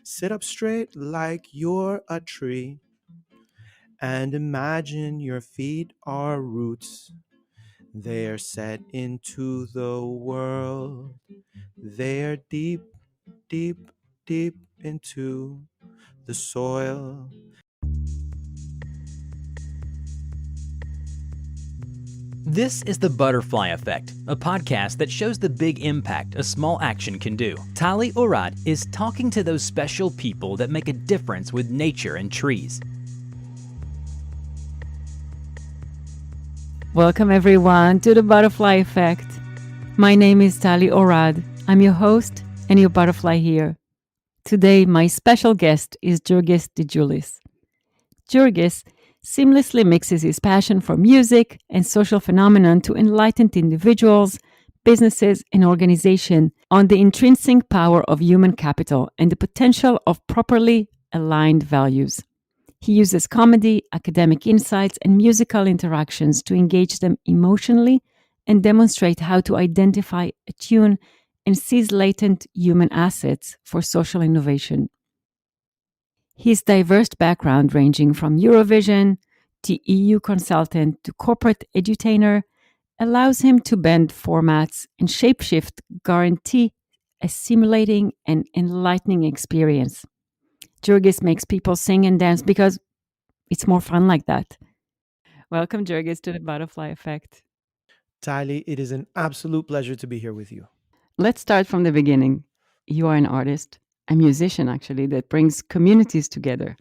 Sit up straight like you're a tree and imagine your feet are roots. They are set into the world. They are deep, deep, deep into the soil. This is The Butterfly Effect, a podcast that shows the big impact a small action can do. Tali Orad is talking to those special people that make a difference with nature and trees. Welcome everyone to The Butterfly Effect. My name is Tali Orad. I'm your host and your butterfly here. Today, my special guest is Jurgis Didžiulis. Jurgis seamlessly mixes his passion for music and social phenomenon to enlighten individuals, businesses, and organizations on the intrinsic power of human capital and the potential of properly aligned values. He uses comedy, academic insights, and musical interactions to engage them emotionally and demonstrate how to identify, attune, and seize latent human assets for social innovation. His diverse background, ranging from Eurovision to EU consultant to corporate edutainer, allows him to bend formats and shapeshift, guarantee a stimulating and enlightening experience. Jurgis makes people sing and dance because it's more fun like that. Welcome, Jurgis, to The Butterfly Effect. Tali, it is an absolute pleasure to be here with you. Let's start from the beginning. You are an artist, a musician actually, that brings communities together.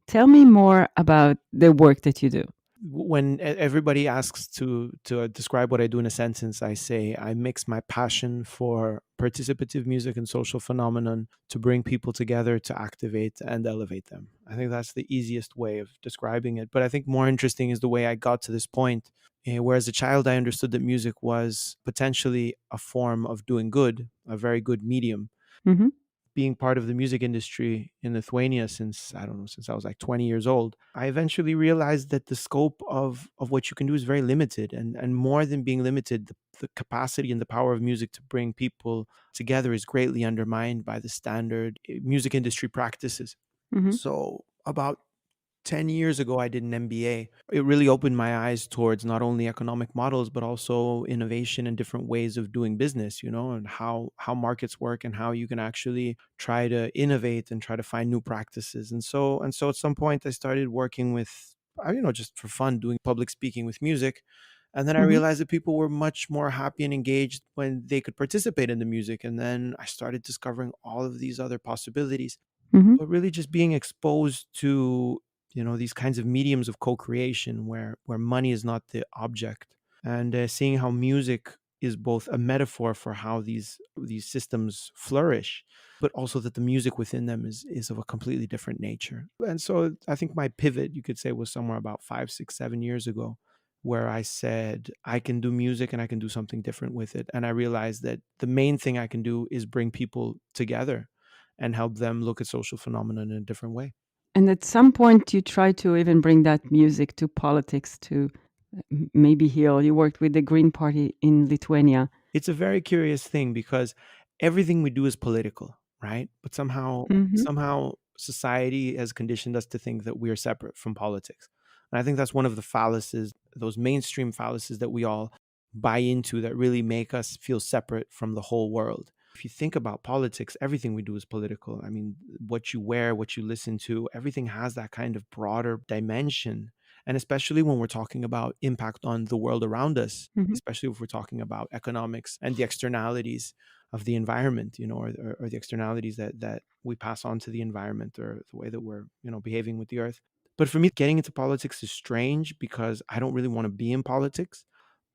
Tell me more about the work that you do. When everybody asks to describe what I do in a sentence, I say I mix my passion for participative music and social phenomenon to bring people together to activate and elevate them. I think that's the easiest way of describing it. But I think more interesting is the way I got to this point. Where as a child, I understood that music was potentially a form of doing good, a very good medium. Mm-hmm. Being part of the music industry in Lithuania since since I was like 20 years old, I eventually realized that the scope of what you can do is very limited, and more than being limited, the capacity and the power of music to bring people together is greatly undermined by the standard music industry practices. Mm-hmm. So about 10 years ago, I did an MBA. It really opened my eyes towards not only economic models, but also innovation and different ways of doing business, and how markets work and how you can actually try to innovate and try to find new practices. And so at some point I started working with, just for fun, doing public speaking with music. And then I Mm-hmm. realized that people were much more happy and engaged when they could participate in the music. And then I started discovering all of these other possibilities, Mm-hmm. but really just being exposed to these kinds of mediums of co-creation where money is not the object, and seeing how music is both a metaphor for how these systems flourish, but also that the music within them is of a completely different nature. And so I think my pivot, you could say, was somewhere about 5, 6, 7 years ago, where I said I can do music and I can do something different with it. And I realized that the main thing I can do is bring people together and help them look at social phenomena in a different way. And at some point, you try to even bring that music to politics to maybe heal. You worked with the Green Party in Lithuania. It's a very curious thing because everything we do is political, right? But somehow Mm-hmm. somehow society has conditioned us to think that we are separate from politics. And I think that's one of the fallacies, those mainstream fallacies that we all buy into, that really make us feel separate from the whole world. If you think about politics, everything we do is political. I mean, what you wear, what you listen to, everything has that kind of broader dimension. And especially when we're talking about impact on the world around us, Mm-hmm. especially if we're talking about economics and the externalities of the environment, or the externalities that we pass on to the environment, or the way that we're, behaving with the earth. But for me, getting into politics is strange because I don't really want to be in politics.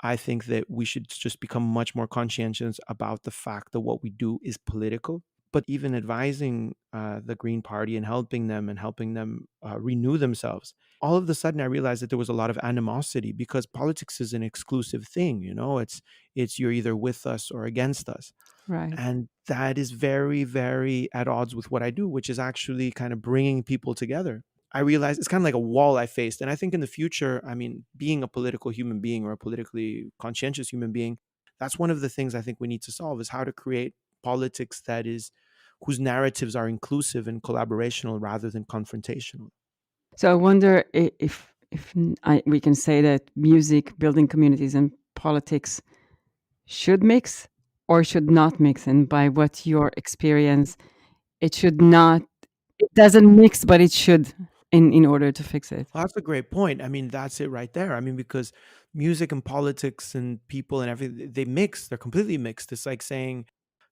I think that we should just become much more conscientious about the fact that what we do is political. But even advising the Green Party and helping them renew themselves, all of a sudden I realized that there was a lot of animosity because politics is an exclusive thing. It's you're either with us or against us. Right. And that is very, very at odds with what I do, which is actually kind of bringing people together. I realized it's kind of like a wall I faced. And I think in the future, I mean, being a political human being or a politically conscientious human being, that's one of the things I think we need to solve, is how to create politics that is whose narratives are inclusive and collaborational rather than confrontational. So I wonder if we can say that music, building communities, and politics should mix or should not mix. And by what your experience, it should not. It doesn't mix, but it should in order to fix it. Well, that's a great point. I mean, that's it right there. I mean, because music and politics and people and everything, they mix. They're completely mixed. It's like saying,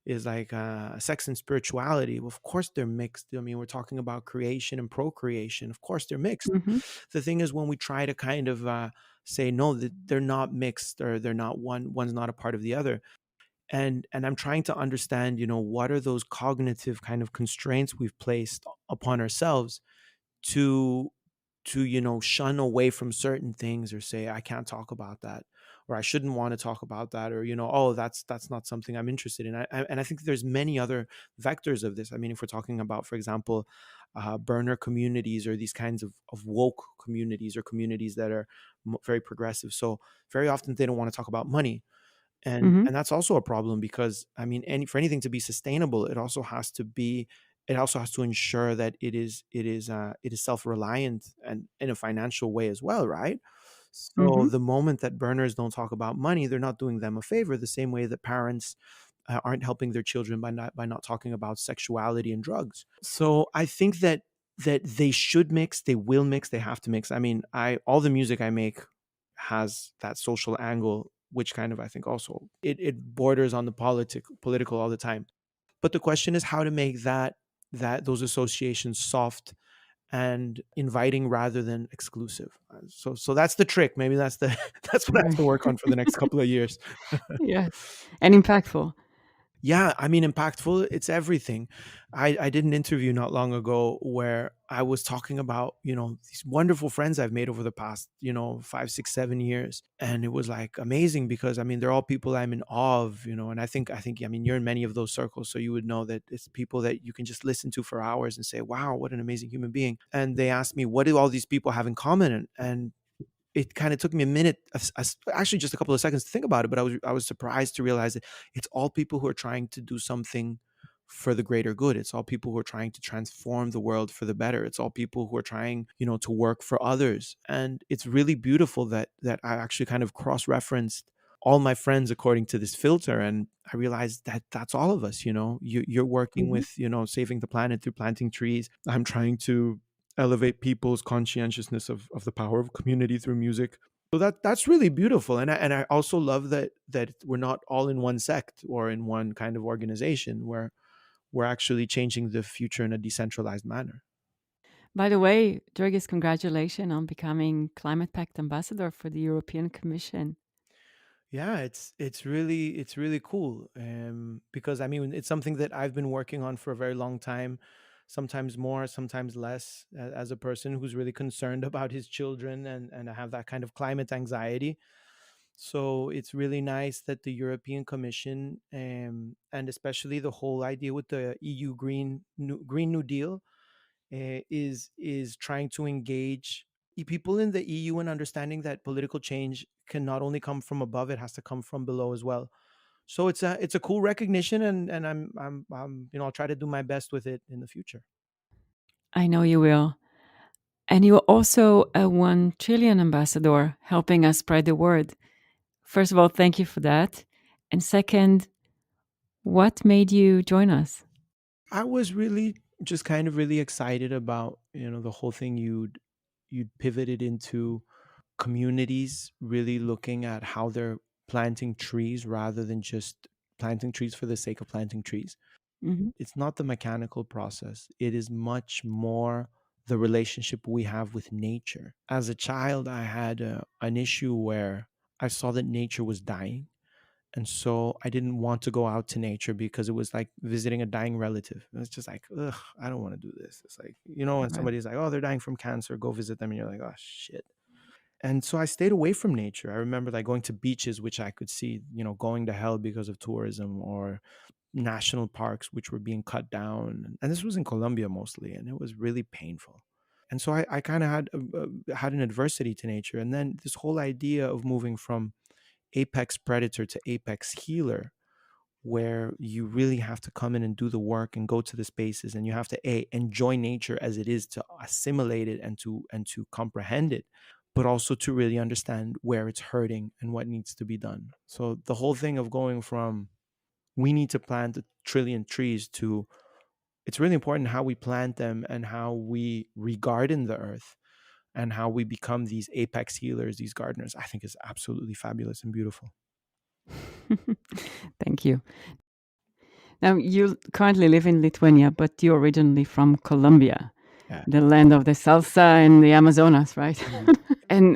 is like sex and spirituality. Well, of course they're mixed. I mean, we're talking about creation and procreation. Of course they're mixed. Hmm. The thing is, when we try to kind of say no, that they're not mixed or they're not one, one's not a part of the other. And I'm trying to understand, what are those cognitive kind of constraints we've placed upon ourselves to shun away from certain things or say I can't talk about that or I shouldn't want to talk about that or oh that's not something I'm interested in. And I think there's many other vectors of this. I mean, if we're talking about, for example, burner communities or these kinds of woke communities or communities that are very progressive, so very often they don't want to talk about money. And Hmm. that's also a problem because I mean, for anything to be sustainable, it also has to ensure that it is self-reliant and in a financial way as well, right? So Hmm. the moment that burners don't talk about money, they're not doing them a favor, the same way that parents aren't helping their children by not talking about sexuality and drugs. So I think that they should mix, they will mix, they have to mix. I mean, I all the music I make has that social angle, which kind of I think also it borders on the political all the time. But the question is how to make that those associations soft and inviting rather than exclusive. So that's the trick. Maybe that's the that's what I have Right. to work on for the next couple of years. Yes. And impactful. Yeah, I mean, impactful, it's everything. I did an interview not long ago where I was talking about, these wonderful friends I've made over the past, 5, 6, 7 years. And it was like amazing because I mean, they're all people I'm in awe of, and I think, I mean, you're in many of those circles. So you would know that it's people that you can just listen to for hours and say, wow, what an amazing human being. And they asked me, what do all these people have in common? And it kind of took me a minute, actually just a couple of seconds to think about it, but I was surprised to realize that it's all people who are trying to do something for the greater good. It's all people who are trying to transform the world for the better. It's all people who are trying, to work for others. And it's really beautiful that I actually kind of cross-referenced all my friends according to this filter, and I realized that that's all of us. You're working Hmm. with, saving the planet through planting trees. I'm trying to elevate people's conscientiousness of the power of community through music. So that's really beautiful, and I also love that we're not all in one sect or in one kind of organization where we're actually changing the future in a decentralized manner. By the way, Jurgis, congratulations on becoming Climate Pact Ambassador for the European Commission. Yeah, it's really cool, because I mean it's something that I've been working on for a very long time, sometimes more, sometimes less, as a person who's really concerned about his children and I have that kind of climate anxiety. So it's really nice that the European Commission, and especially the whole idea with the EU Green New Deal, is trying to engage people in the EU in understanding that political change can not only come from above, it has to come from below as well. So it's a cool recognition, and I'll try to do my best with it in the future. I know you will. And you're also a 1 trillion ambassador, helping us spread the word. First of all, thank you for that. And second, what made you join us? I was really just kind of really excited about, the whole thing. You'd pivoted into communities really looking at how they're planting trees rather than just planting trees for the sake of planting trees. Hmm. It's not the mechanical process, it is much more the relationship we have with nature. As a child, I had an issue where I saw that nature was dying. And so I didn't want to go out to nature because it was like visiting a dying relative. It's just like, ugh, I don't want to do this. It's like, when Right. somebody's like, oh, they're dying from cancer, go visit them. And you're like, oh, shit. And so I stayed away from nature. I remember like going to beaches, which I could see, going to hell because of tourism, or national parks, which were being cut down. And this was in Colombia mostly. And it was really painful. And so I kind of had an adversity to nature. And then this whole idea of moving from apex predator to apex healer where you really have to come in and do the work and go to the spaces, and you have to enjoy nature as it is, to assimilate it and to comprehend it, but also to really understand where it's hurting and what needs to be done. So the whole thing of going from we need to plant a trillion trees to it's really important how we plant them and how we regarden the earth and how we become these apex healers, these gardeners, I think is absolutely fabulous and beautiful. Thank you. Now, you currently live in Lithuania, but you're originally from Colombia, Yeah. the land of the salsa and the Amazonas, right? Mhm.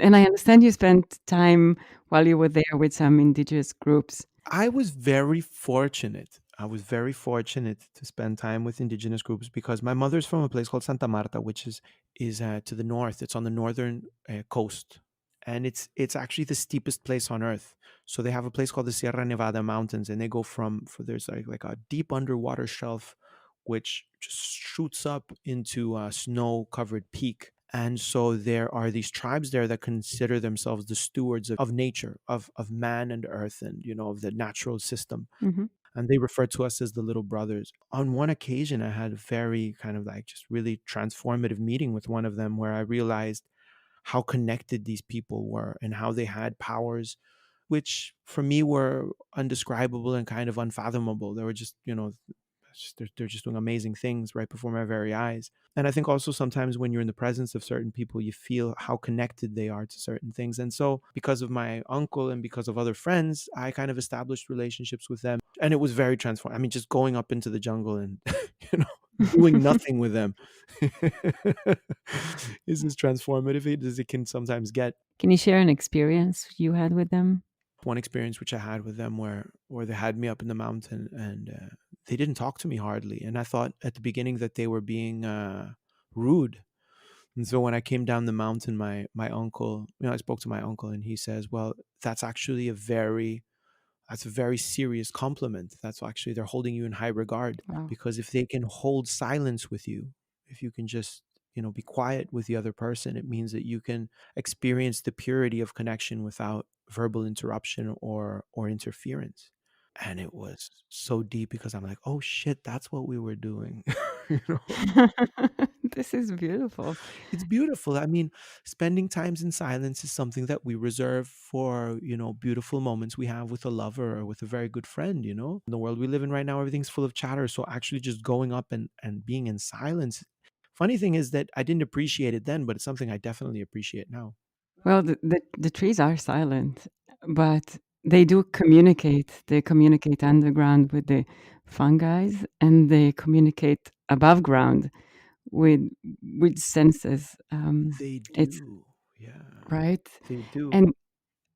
And I understand you spent time while you were there with some indigenous groups. I was very fortunate. I was very fortunate to spend time with indigenous groups because my mother's from a place called Santa Marta, which is to the north. It's on the northern coast, and it's actually the steepest place on earth. So they have a place called the Sierra Nevada Mountains, and they go from for there's like a deep underwater shelf, which just shoots up into a snow-covered peak. And so there are these tribes there that consider themselves the stewards of nature, of man and earth, and of the natural system. Mhm. And they refer to us as the little brothers. On one occasion, I had a very kind of like just really transformative meeting with one of them where I realized how connected these people were and how they had powers which for me were undescribable and kind of unfathomable. They were just, they're just doing amazing things right before my very eyes. And I think also sometimes when you're in the presence of certain people, you feel how connected they are to certain things. And so, because of my uncle and because of other friends, I kind of established relationships with them. And it was very transformative. I mean, just going up into the jungle and, doing nothing with them is as transformative as it can sometimes get. Can you share an experience you had with them? One experience which I had with them where they had me up in the mountain and they didn't talk to me hardly, and I thought at the beginning that they were being rude. And so when I came down the mountain, my uncle, I spoke to my uncle, and he says, "Well, that's actually that's a very serious compliment. That's actually they're holding you in high regard Wow. because if they can hold silence with you, if you can just be quiet with the other person, it means that you can experience the purity of connection without verbal interruption or interference." And it was so deep because I'm like, oh shit, that's what we were doing. you know This is beautiful. it's beautiful. I mean, spending times in silence is something that we reserve for, beautiful moments we have with a lover or with a very good friend. In the world we live in right now, everything's full of chatter. So actually just going up and being in silence. Funny thing is that I didn't appreciate it then, but it's something I definitely appreciate now. Well, the trees are silent, but they do communicate. They communicate underground with the fungi, and they communicate above ground with senses. They It's do. Yeah, right, they do. and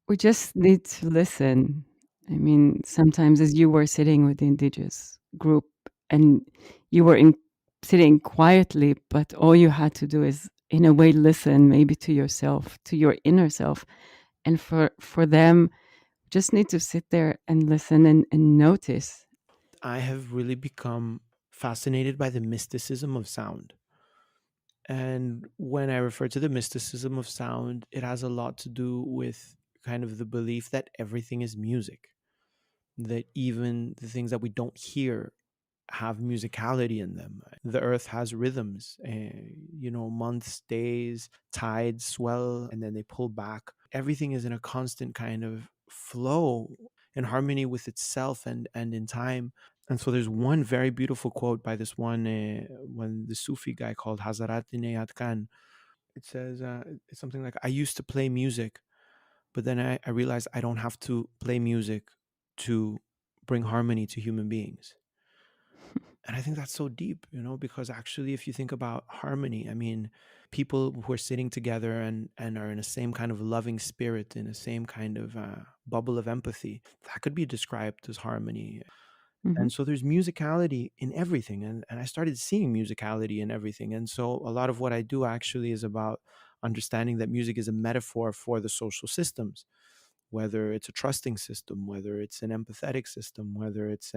we just need to listen. I mean, sometimes as you were sitting with the indigenous group and you were sitting quietly, but all you had to do is, in a way, listen maybe to yourself, to your inner self. And for them, just need to sit there and listen and notice. I have really become fascinated by the mysticism of sound. And when I refer to the mysticism of sound, it has a lot to do with kind of the belief that everything is music, that even the things that we don't hear have musicality in them. The earth has rhythms, months, days, tides swell and then they pull back. Everything is in a constant kind of flow in harmony with itself and in time. And so there's one very beautiful quote by this one the Sufi guy called Hazarat Inayat Khan. It says it's something like, I used to play music, but then I realized I don't have to play music to bring harmony to human beings. And I think that's so deep, because actually, if you think about harmony, I mean, people who are sitting together and are in the same kind of loving spirit, in the same kind of bubble of empathy, that could be described as harmony. Mhm. And so there's musicality in everything. And I started seeing musicality in everything. And so a lot of what I do actually is about understanding that music is a metaphor for the social systems, whether it's a trusting system, whether it's an empathetic system, whether it's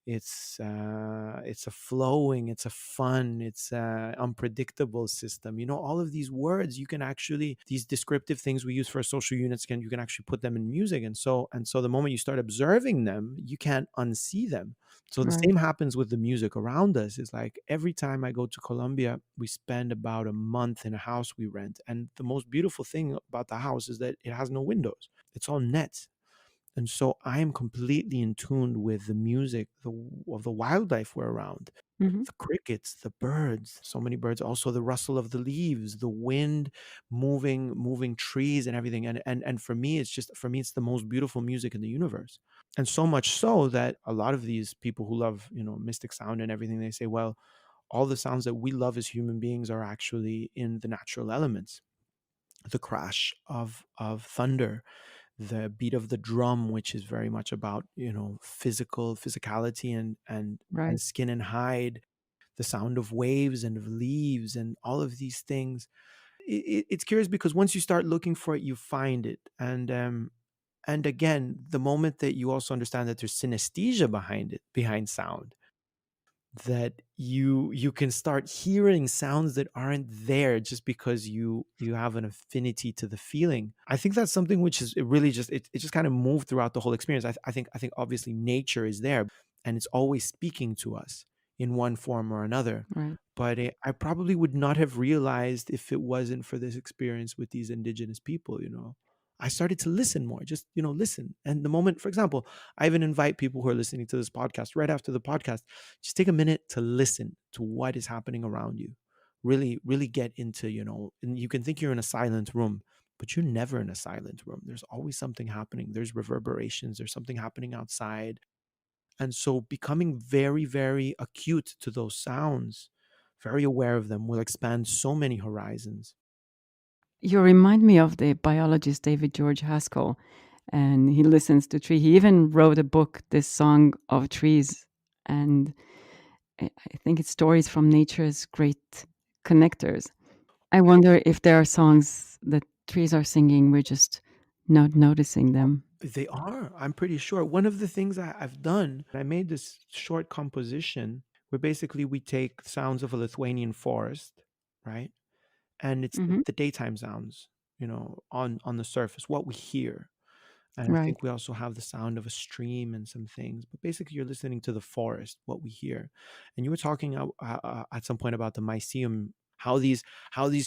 it's a flowing, it's a fun, it's a unpredictable system. All of these words, you can actually, these descriptive things we use for social units, you can actually put them in music. And so the moment you start observing them, you can't unsee them. So the Right. same happens with the music around us. It's like every time I go to Colombia, we spend about a month in a house we rent. And the most beautiful thing about the house is that it has no windows. It's all net. And so I am completely in tune with the music of the wildlife we're around. Hmm. The crickets, the birds, so many birds, also the rustle of the leaves, the wind, moving trees and everything. And for me it's the most beautiful music in the universe. And so much so that a lot of these people who love, mystic sound and everything, they say, well, all the sounds that we love as human beings are actually in the natural elements. The crash of thunder, the beat of the drum, which is very much about, physicality and Right. skin and hide, the sound of waves and of leaves and all of these things. It's curious because once you start looking for it, you find it. And again, the moment that you also understand that there's synesthesia behind sound, that you can start hearing sounds that aren't there just because you have an affinity to the feeling. I think that's something which is, it really just, it just kind of moved throughout the whole experience. I think obviously nature is there and it's always speaking to us in one form or another. Right. But I probably would not have realized if it wasn't for this experience with these indigenous people. I started to listen more, just, listen. And the moment, for example, I even invite people who are listening to this podcast, right after the podcast, just take a minute to listen to what is happening around you. Really, really get into, and you can think you're in a silent room, but you're never in a silent room. There's always something happening. There's reverberations, there's something happening outside. And so becoming very, very acute to those sounds, very aware of them, will expand so many horizons. You remind me of the biologist David George Haskell, and he listens to tree. He even wrote a book, "This Song of Trees," and I think it's stories from nature's great connectors. I wonder if there are songs that trees are singing, we're just not noticing them. They are, I'm pretty sure. One of the things I've done, I made this short composition where basically we take sounds of a Lithuanian forest, right? And it's the, Hmm. the daytime sounds, on the surface, what we hear. And I Right. think we also have the sound of a stream and some things. But basically, you're listening to the forest, what we hear. And you were talking at some point about the mycelium, how these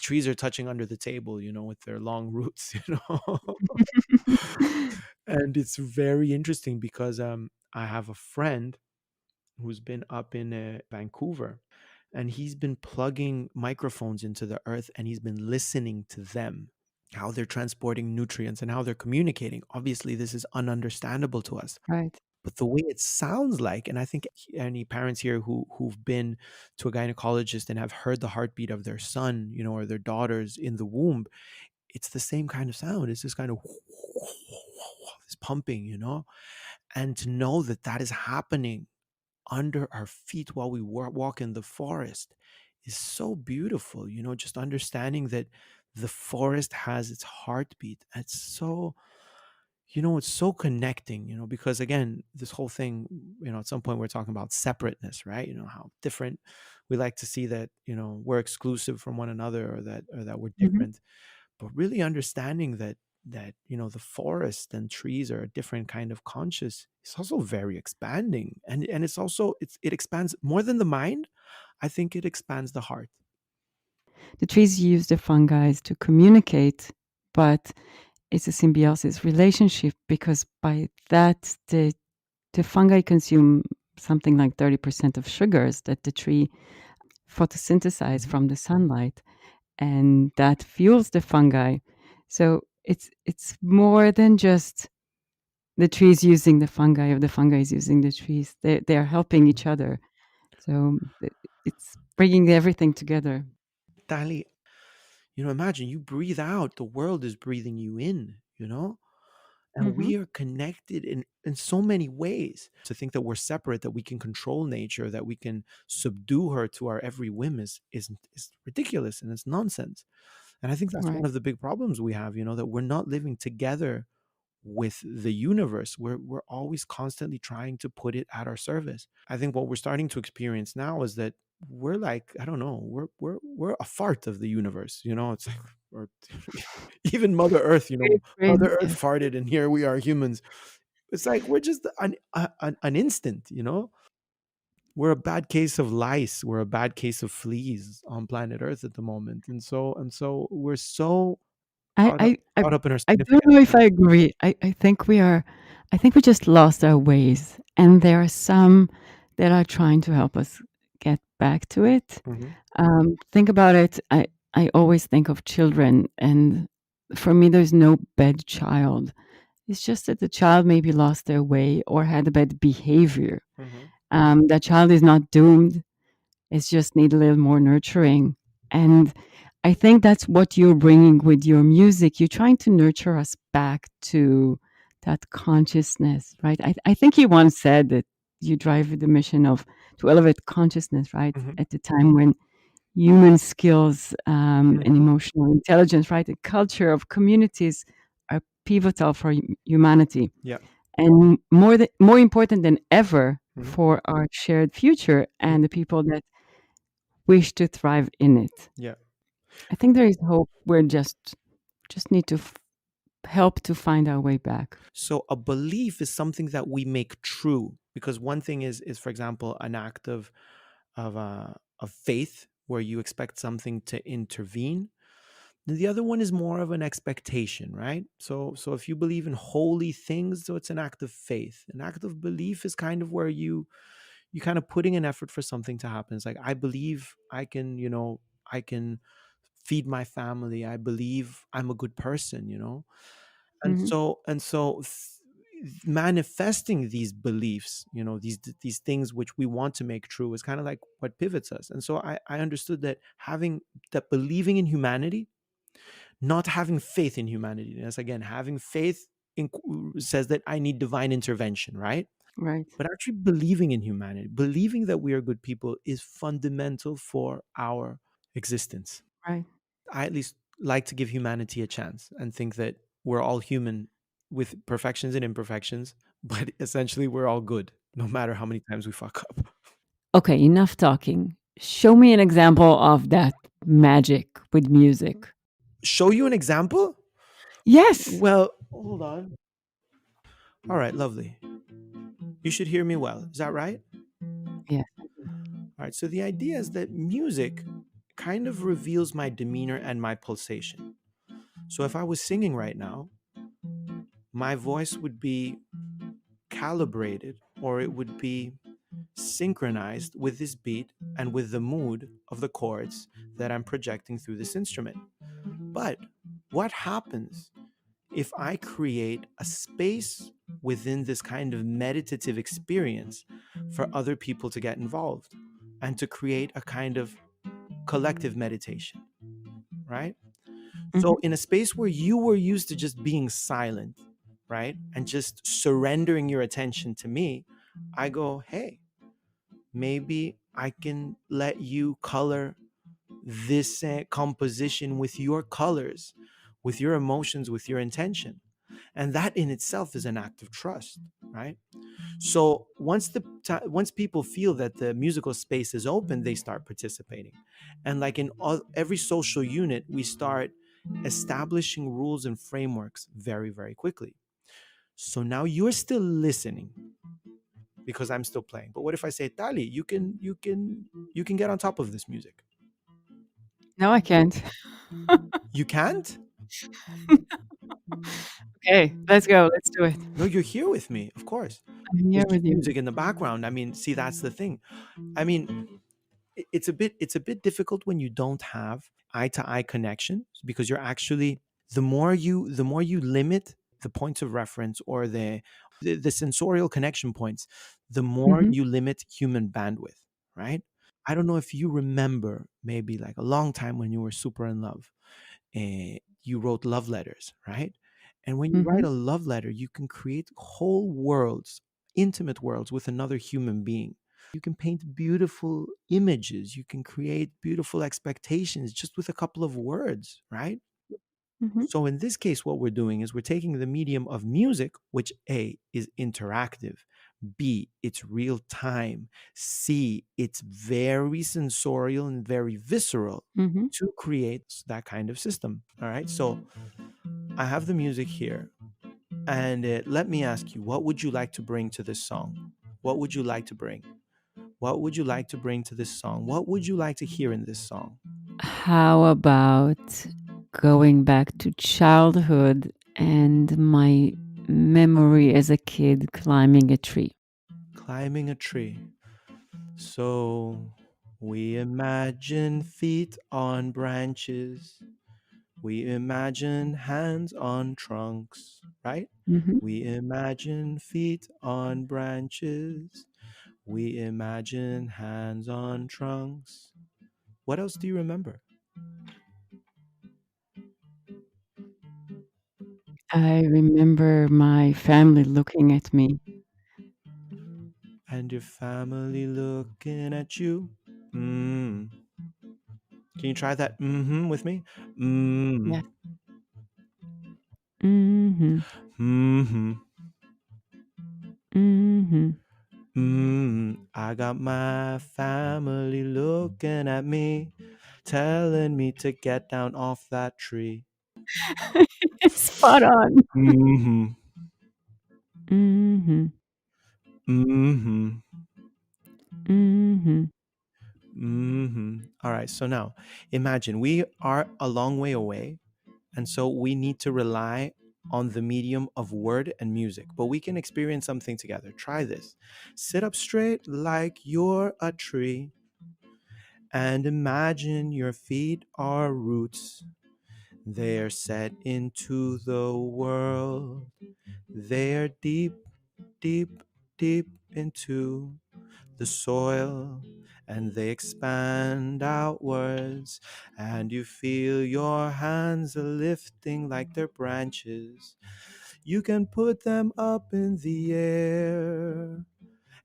trees are touching under the table, with their long roots, And it's very interesting because I have a friend who's been up in Vancouver, and he's been plugging microphones into the earth and he's been listening to them, how they're transporting nutrients and how they're communicating. Obviously, this is ununderstandable to us, Right. but the way it sounds like, and I think any parents here who've been to a gynecologist and have heard the heartbeat of their son, or their daughters in the womb, it's the same kind of sound. It's this kind of this pumping, and to know that that is happening under our feet while we walk in the forest is so beautiful. Just understanding that the forest has its heartbeat. It's so connecting, because again, this whole thing, at some point we're talking about separateness, right? How different we like to see that, we're exclusive from one another, or that we're Hmm. different. But really understanding that the forest and trees are a different kind of conscious, it's also very expanding. And it expands more than the mind. I think it expands the heart. The trees use the fungi to communicate, but it's a symbiosis relationship because by that, the fungi consume something like 30% of sugars that the tree photosynthesize Mhm. from the sunlight, and that fuels the fungi. So it's more than just the trees using the fungi or the fungi is using the trees. They are helping each other. So it's bringing everything together. Dali, imagine you breathe out, the world is breathing you in, and Hmm. we are connected in so many ways. To think that we're separate, that we can control nature, that we can subdue her to our every whim is ridiculous and it's nonsense. And I think that's one Right. of the big problems we have, that we're not living together with the universe. We're always constantly trying to put it at our service. I think what we're starting to experience now is that we're like, I don't know, we're a fart of the universe, you know. It's like, or even Mother Earth, you know, Great. Mother Earth Yes. farted and here we are humans. It's like we're just an instant, you know. We're a bad case of lice. We're a bad case of fleas on planet Earth at the moment, and so we're so I caught up I I caught up in our I don't know significance. if I agree. I think we are I think we just lost our ways, and there are some that are trying to help us get back to it. Mhm, Think about it. I always think of children, and for me, there's no bad child. It's just that the child maybe lost their way or had a bad behavior. mhm, That child is not doomed. It's just need a little more nurturing. And I think that's what you're bringing with your music. You're trying to nurture us back to that consciousness, right? I think you once said that you drive with the mission of to elevate consciousness, right? mhm, At the time when human skills and mhm. emotional intelligence, right? The culture of communities are pivotal for humanity Yeah. and more important than ever Mhm, for our shared future mhm. and the people that wish to thrive in it. Yeah. I think there is hope. We're just need to help to find our way back. So a belief is something that we make true, because one thing is, for example, an act of faith where you expect something to intervene. The other one is more of an expectation, right? So if you believe in holy things, so it's an act of faith. An act of belief is kind of where you kind of putting an effort for something to happen. It's like, I believe I can, you know, I can feed my family. I believe I'm a good person, you know. Mhm. Manifesting these beliefs, you know, these things which we want to make true, is kind of like what pivots us. And so I understood that having that believing in humanity, not having faith in humanity. Yes, again, having faith says that I need divine intervention, right? Right, But actually believing in humanity, believing that we are good people, is fundamental for our existence. right, I at least like to give humanity a chance and think that we're all human with perfections and imperfections, but essentially we're all good, no matter how many times we fuck up. okay, enough talking. Show me an example of that magic with music. Show you an example? Yes. Well, hold on. All right, lovely. You should hear me well. Is that right? Yes. All right, so the idea is that music kind of reveals my demeanor and my pulsation. So if I was singing right now, my voice would be calibrated, or it would be synchronized with this beat and with the mood of the chords that I'm projecting through this instrument. But what happens if I create a space within this kind of meditative experience for other people to get involved and to create a kind of collective meditation, right? So, Mhm. in a space where you were used to just being silent, right, and just surrendering your attention to me, I go, hey, maybe I can let you color this composition with your colors, with your emotions, with your intention. And that in itself is an act of trust, right? So once people feel that the musical space is open, they start participating. And like in every social unit, we start establishing rules and frameworks very, very quickly. So now you're still listening because I'm still playing. But what if I say, Tali, you can get on top of this music? No, I can't. You can't? Okay, let's go. Let's do it. No, you're here with me, of course. I'm here There's just with you. music in the background. I mean, see, that's the thing. I mean, it's a bit difficult when you don't have eye to eye connection, because you're actually, the more you limit the points of reference, or the sensorial connection points, the more Mhm. you limit human bandwidth, right? I don't know if you remember, maybe like a long time when you were super in love, you wrote love letters, right? And when you write Mhm. a love letter, you can create whole worlds, intimate worlds with another human being. You can paint beautiful images. You can create beautiful expectations just with a couple of words, right? Mhm. So in this case, what we're doing is we're taking the medium of music, which A is interactive, B, it's real time, C, it's very sensorial and very visceral Mhm. to create that kind of system. All right. So I have the music here. And let me ask you, what would you like to bring to this song? What would you like to bring? What would you like to bring to this song? What would you like to hear in this song? How about going back to childhood and my memory as a kid climbing a tree? Climbing a tree. So we imagine feet on branches. We imagine hands on trunks, right? Mhm. We imagine feet on branches. We imagine hands on trunks. What else do you remember? I remember my family looking at me. And your family looking at you. Mm. Can you try that with me? Yeah. Mm. Mhm. Mm-hmm. Mhm. I got my family looking at me, telling me to get down off that tree. Spot on. Mm-hmm. Mhm. Mm-hmm. Mhm. All right. So now imagine we are a long way away. And so we need to rely on the medium of word and music, but we can experience something together. Try this. Sit up straight like you're a tree and imagine your feet are roots. They're set into the world. They're deep, deep, deep into the soil, and they expand outwards, and you feel your hands are lifting like they're branches. You can put them up in the air,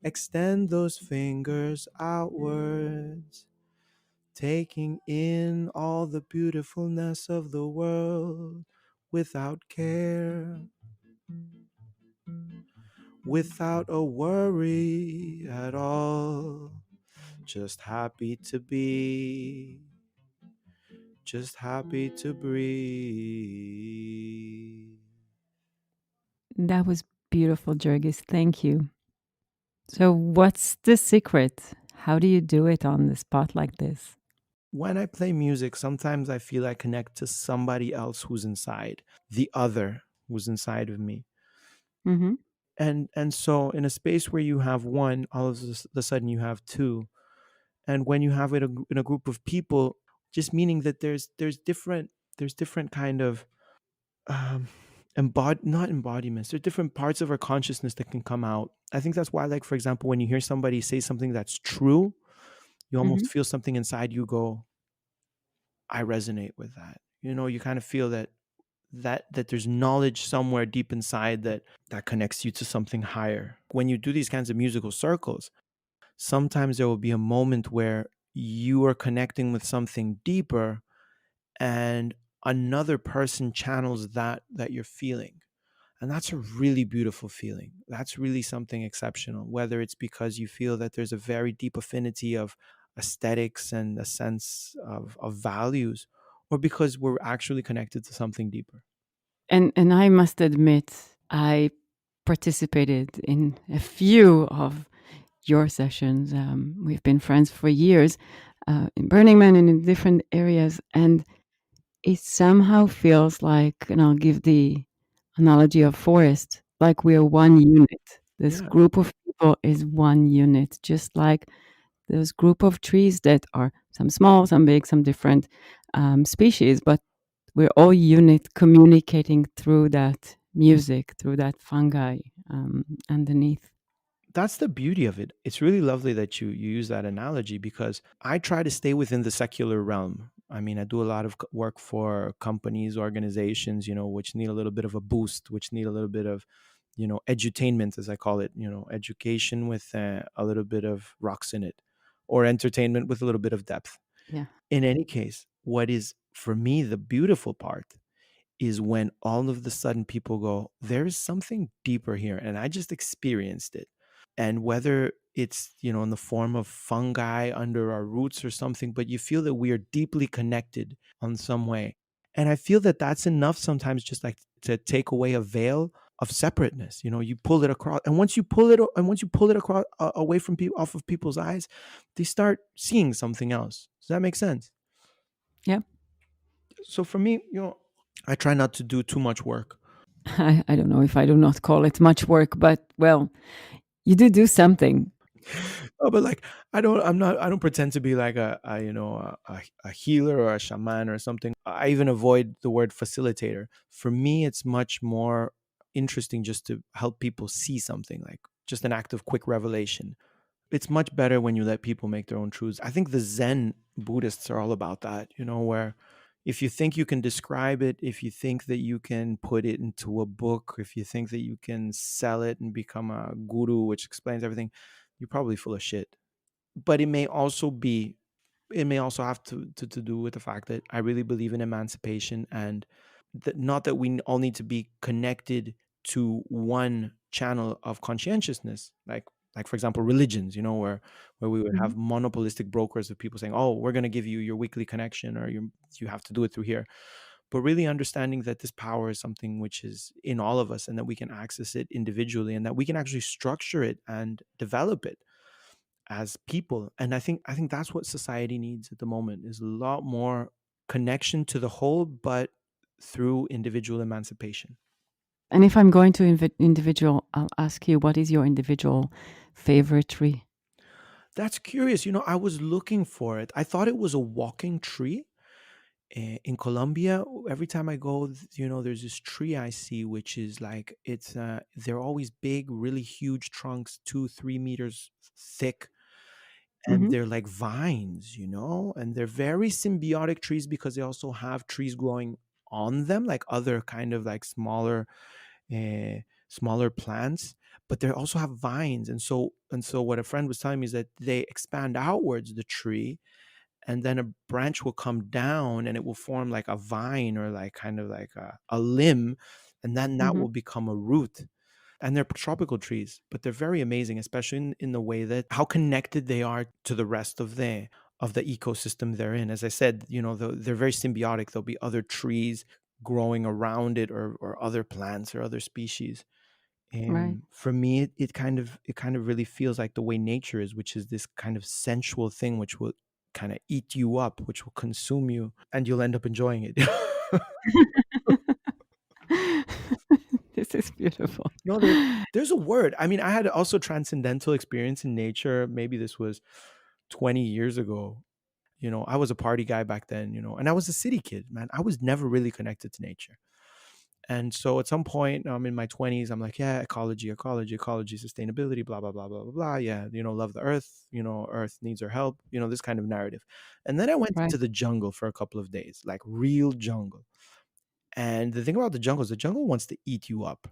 extend those fingers outwards, taking in all the beautifulness of the world without care, without a worry at all. Just happy to be, just happy to breathe. That was beautiful, Jurgis. Thank you. So, what's the secret? How do you do it on the spot like this? When I play music, sometimes I feel I connect to somebody else who's inside, the other who's inside of me. Mhm. And so in a space where you have one, all of a sudden you have two. And when you have it in a group of people, just meaning that there's different kind of um not embodiments, there's different parts of our consciousness that can come out. I think that's why, like, for example, when you hear somebody say something that's true, you almost Mhm. feel something inside you go, I resonate with that. You kind of feel that there's knowledge somewhere deep inside that connects you to something higher. When you do these kinds of musical circles, sometimes there will be a moment where you are connecting with something deeper, and another person channels that you're feeling. And that's a really beautiful feeling. That's really something exceptional, whether it's because you feel that there's a very deep affinity of aesthetics and a sense of values, or because we're actually connected to something deeper. And I must admit, I participated in a few of your sessions. We've been friends for years in Burning Man and in different areas, and it somehow feels like, and I'll give the analogy of forest, like we're one unit. This Yeah. group of people is one unit, just like those group of trees that are some small, some big, some different species, but we're all unit communicating through that music, through that fungi underneath. That's the beauty of it. It's really lovely that you use that analogy, because I try to stay within the secular realm. I mean, I do a lot of work for companies, organizations, which need a little bit of a boost, which need a little bit of, edutainment, as I call it, education with a little bit of rocks in it, or entertainment with a little bit of depth. Yeah. In any case, what is for me the beautiful part is when all of the sudden people go, there is something deeper here. And I just experienced it. And whether it's, in the form of fungi under our roots or something, but you feel that we are deeply connected on some way. And I feel that that's enough sometimes, just like to take away a veil of separateness. You pull it across, and once you pull it across, away from people, off of people's eyes, they start seeing something else. Does that make sense? Yeah. So for me, I try not to do too much work. I don't know if I do not call it much work, but well, you do something. Oh, but like I don't pretend to be like a healer or a shaman or something. I even avoid the word facilitator. For me, it's much more interesting just to help people see something, like just an act of quick revelation. It's much better when you let people make their own truths. I think the Zen Buddhists are all about that, where if you think you can describe it, if you think that you can put it into a book, if you think that you can sell it and become a guru which explains everything, you're probably full of shit. But it may also have to do with the fact that I really believe in emancipation, and that not that we all need to be connected to one channel of conscientiousness, like for example religions, where we would Mhm. have monopolistic brokers of people saying, oh, we're going to give you your weekly connection, or you have to do it through here. But really understanding that this power is something which is in all of us, and that we can access it individually, and that we can actually structure it and develop it as people. And I think that's what society needs at the moment, is a lot more connection to the whole, but through individual emancipation. And if I'm going to individual, I'll ask you, what is your individual favorite tree? That's curious. I was looking for it. I thought it was a walking tree. In Colombia, every time I go, there's this tree I see, which is like, they're always big, really huge trunks, 2-3 meters thick, and Hmm. they're like vines, and they're very symbiotic trees, because they also have trees growing on them, like other kind of like uh, smaller plants, but they also have vines. And so what a friend was telling me is that they expand outwards the tree, and then a branch will come down, and it will form like a vine, or like kind of like a limb, and then that Hmm. will become a root. And they're tropical trees, but they're very amazing, especially in the way that how connected they are to the rest of the ecosystem they're in. As I said, they're very symbiotic. There'll be other trees growing around it, or other plants or other species. Right. And for me, it kind of really feels like the way nature is, which is this kind of sensual thing which will kind of eat you up, which will consume you, and you'll end up enjoying it. This is beautiful. No, there's a word. I mean, I had also transcendental experience in nature. Maybe this was 20 years ago. I was a party guy back then, and I was a city kid, man. I was never really connected to nature. And so at some point, I'm in my 20s, I'm like, yeah, ecology, sustainability, blah, blah, blah, blah, blah, blah. Yeah, love the earth, earth needs our help, this kind of narrative. And then I went Right. into the jungle for a couple of days, like real jungle. And the thing about the jungle is the jungle wants to eat you up.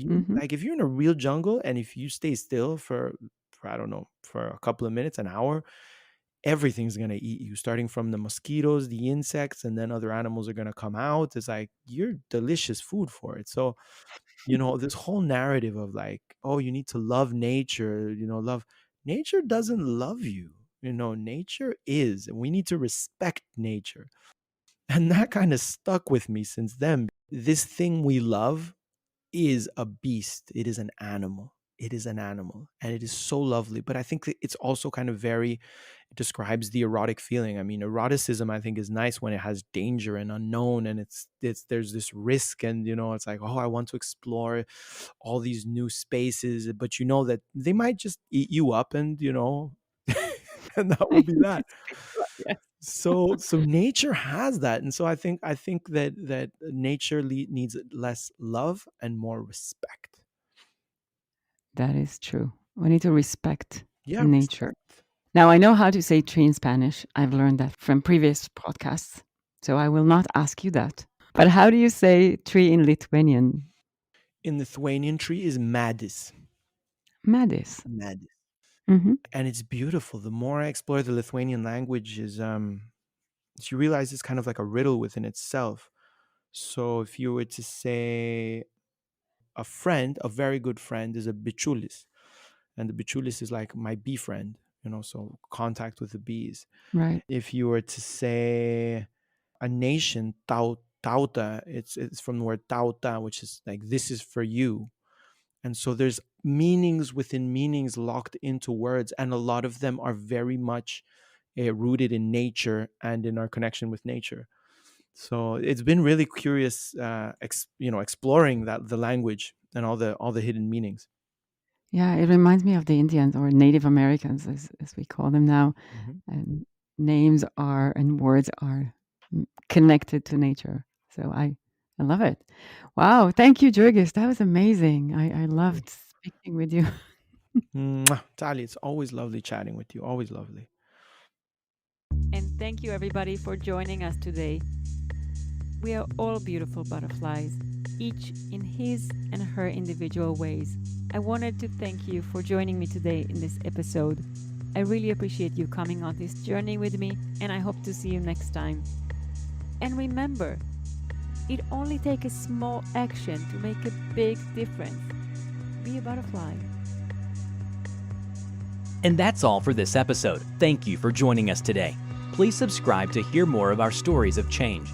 Hmm. If you're in a real jungle, and if you stay still for I don't know, for a couple of minutes, an hour, everything's gonna eat you, starting from the mosquitoes, the insects, and then other animals are gonna come out. It's like you're delicious food for it. So, this whole narrative of like, oh, you need to love nature, love nature doesn't love you. Nature is, and we need to respect nature. And that kind of stuck with me since then. This thing we love is a beast. It is an animal. It is an animal, and it is so lovely. But I think that it's also kind of it describes the erotic feeling. I mean, eroticism, I think, is nice when it has danger and unknown, and there's this risk, and it's like, oh, I want to explore all these new spaces, but that they might just eat you up, and and that will be that. Yes. So nature has that, and so I think that nature needs less love and more respect. That is true. We need to respect Yeah, nature. respect. Now, I know how to say tree in Spanish. I've learned that from previous podcasts. So I will not ask you that. But how do you say tree in Lithuanian? In Lithuanian tree is madis. Madis. Madis. Hmm. And it's beautiful. The more I explore the Lithuanian language, is you realize it's kind of like a riddle within itself. So if you were to say a friend, a very good friend, is a bichulis, and the bichulis is like my bee friend, so contact with the bees. Right. If you were to say a nation, tauta, it's from the word tauta, which is like this is for you. And so there's meanings within meanings locked into words, and a lot of them are very much rooted in nature and in our connection with nature. So it's been really curious, exploring the language and all the hidden meanings. Yeah, it reminds me of the Indians or Native Americans, as we call them now. Mhm. And names are and words are connected to nature. So I love it. Wow, thank you, Jurgis. That was amazing. I loved speaking with you. Mwah. Tali, it's always lovely chatting with you. Always lovely. And thank you, everybody, for joining us today. We are all beautiful butterflies, each in his and her individual ways. I wanted to thank you for joining me today in this episode. I really appreciate you coming on this journey with me, and I hope to see you next time. And remember, it only takes a small action to make a big difference. Be a butterfly. And that's all for this episode. Thank you for joining us today. Please subscribe to hear more of our stories of change.